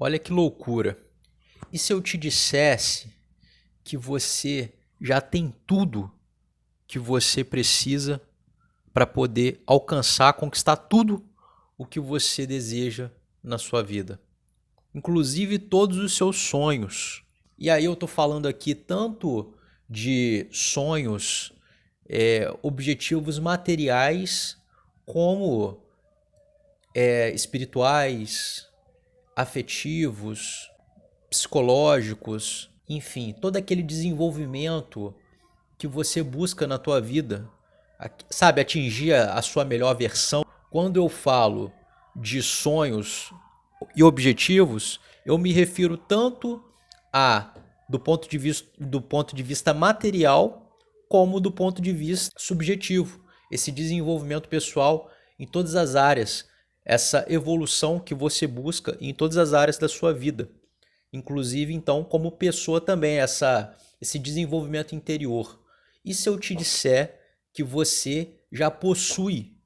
Olha que loucura. E se eu te dissesse que você já tem tudo que você precisa para poder alcançar, conquistar tudo o que você deseja na sua vida, inclusive todos os seus sonhos. E aí eu tô falando aqui tanto de sonhos, objetivos materiais, como espirituais, afetivos, psicológicos, enfim, todo aquele desenvolvimento que você busca na tua vida, sabe, atingir a sua melhor versão. Quando eu falo de sonhos e objetivos, eu me refiro tanto a do ponto de vista material, como do ponto de vista subjetivo, esse desenvolvimento pessoal em todas as áreas, essa evolução que você busca em todas as áreas da sua vida, inclusive então como pessoa também, esse desenvolvimento interior. E se eu te disser que você já possui,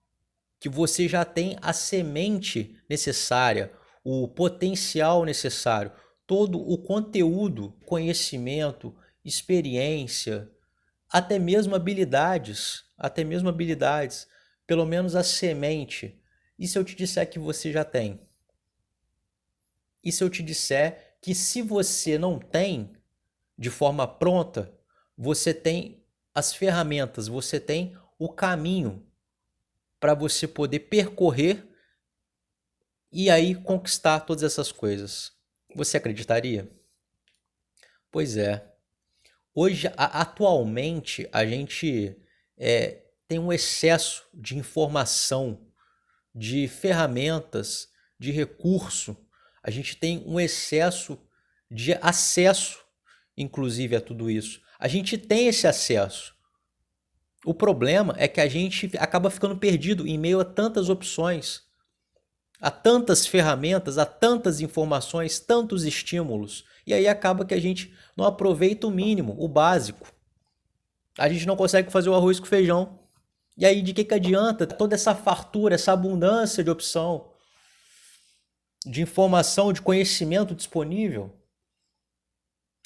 que você já tem a semente necessária, o potencial necessário, todo o conteúdo, conhecimento, experiência, até mesmo habilidades, pelo menos a semente. E se eu te disser que você já tem? E se eu te disser que se você não tem de forma pronta, você tem as ferramentas, você tem o caminho para você poder percorrer e aí conquistar todas essas coisas? Você acreditaria? Pois é. Hoje, atualmente, a gente tem um excesso de informação, de ferramentas, de recurso. A gente tem um excesso de acesso, inclusive, a tudo isso. A gente tem esse acesso. O problema é que a gente acaba ficando perdido em meio a tantas opções, a tantas ferramentas, a tantas informações, tantos estímulos. E aí acaba que a gente não aproveita o mínimo, o básico. A gente não consegue fazer o arroz com feijão. E aí de que adianta toda essa fartura, essa abundância de opção, de informação, de conhecimento disponível?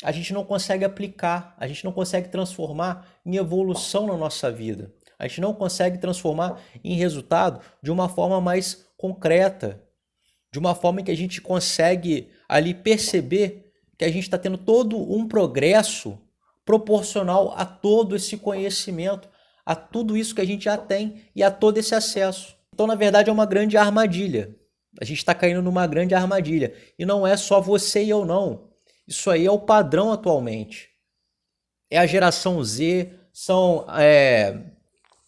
A gente não consegue aplicar, a gente não consegue transformar em evolução na nossa vida. A gente não consegue transformar em resultado de uma forma mais concreta, de uma forma em que a gente consegue ali perceber que a gente está tendo todo um progresso proporcional a todo esse conhecimento, a tudo isso que a gente já tem e a todo esse acesso. Então, na verdade, é uma grande armadilha. A gente está caindo numa grande armadilha. E não é só você e eu, não. Isso aí é o padrão atualmente. É a geração Z,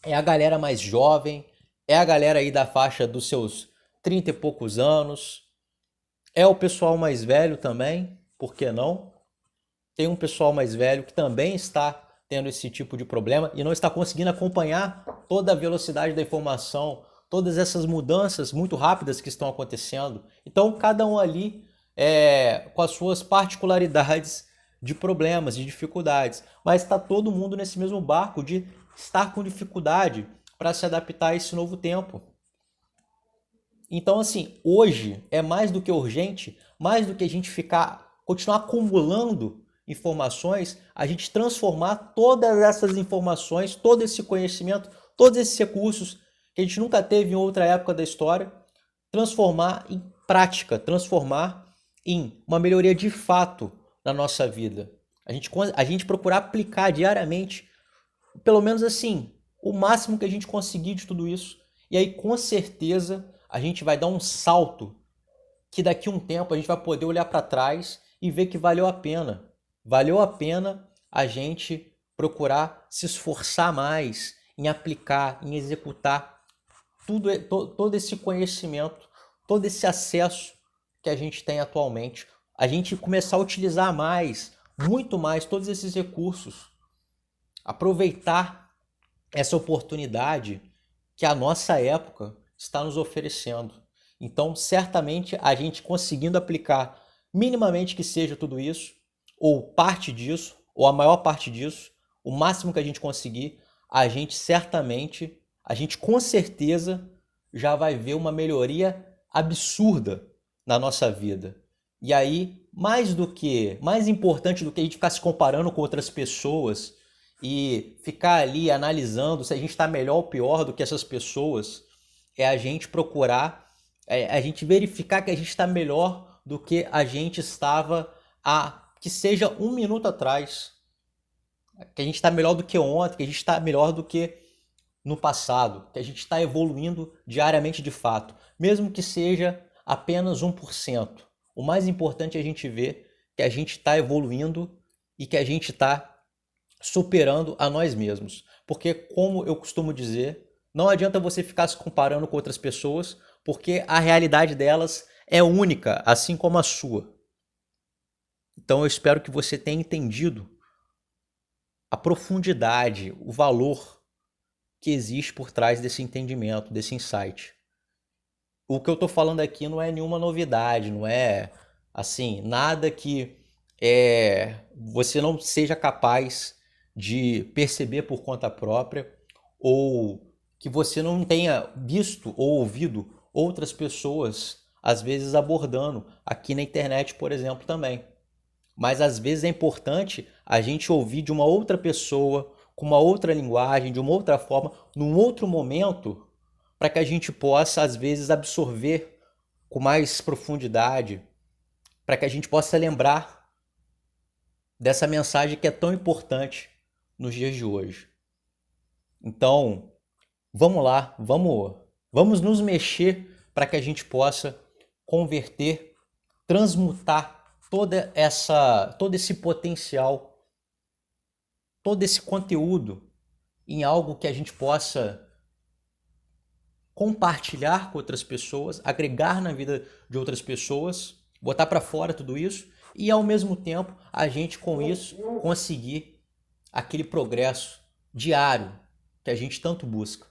é a galera mais jovem, é a galera aí da faixa dos seus 30 e poucos anos, é o pessoal mais velho também, por que não? Tem um pessoal mais velho que também está tendo esse tipo de problema e não está conseguindo acompanhar toda a velocidade da informação, todas essas mudanças muito rápidas que estão acontecendo. Então, cada um ali com as suas particularidades de problemas, de dificuldades, mas está todo mundo nesse mesmo barco de estar com dificuldade para se adaptar a esse novo tempo. Então, assim, hoje é mais do que urgente, mais do que a gente continuar acumulando informações, a gente transformar todas essas informações, todo esse conhecimento, todos esses recursos que a gente nunca teve em outra época da história, transformar em prática, transformar em uma melhoria de fato na nossa vida. A gente procurar aplicar diariamente, pelo menos assim, o máximo que a gente conseguir de tudo isso. E aí, com certeza, a gente vai dar um salto que daqui a um tempo a gente vai poder olhar para trás e ver que valeu a pena. Valeu a pena a gente procurar se esforçar mais em aplicar, em executar todo esse conhecimento, todo esse acesso que a gente tem atualmente. A gente começar a utilizar mais, muito mais, todos esses recursos. Aproveitar essa oportunidade que a nossa época está nos oferecendo. Então, certamente, a gente conseguindo aplicar minimamente que seja tudo isso, ou parte disso, ou a maior parte disso, o máximo que a gente conseguir, a gente certamente, a gente com certeza já vai ver uma melhoria absurda na nossa vida. E aí, mais importante do que a gente ficar se comparando com outras pessoas e ficar ali analisando se a gente está melhor ou pior do que essas pessoas, é a gente procurar, a gente verificar que a gente está melhor do que a gente estava há que seja um minuto atrás, que a gente está melhor do que ontem, que a gente está melhor do que no passado, que a gente está evoluindo diariamente de fato, mesmo que seja apenas 1%. O mais importante é a gente ver que a gente está evoluindo e que a gente está superando a nós mesmos. Porque, como eu costumo dizer, não adianta você ficar se comparando com outras pessoas, porque a realidade delas é única, assim como a sua. Então eu espero que você tenha entendido a profundidade, o valor que existe por trás desse entendimento, desse insight. O que eu estou falando aqui não é nenhuma novidade, não é assim, nada que você não seja capaz de perceber por conta própria ou que você não tenha visto ou ouvido outras pessoas às vezes abordando aqui na internet, por exemplo, também. Mas às vezes é importante a gente ouvir de uma outra pessoa, com uma outra linguagem, de uma outra forma, num outro momento, para que a gente possa, às vezes, absorver com mais profundidade, para que a gente possa lembrar dessa mensagem que é tão importante nos dias de hoje. Então, vamos lá, vamos nos mexer para que a gente possa converter, transmutar todo esse potencial, todo esse conteúdo em algo que a gente possa compartilhar com outras pessoas, agregar na vida de outras pessoas, botar para fora tudo isso e ao mesmo tempo a gente com isso conseguir aquele progresso diário que a gente tanto busca.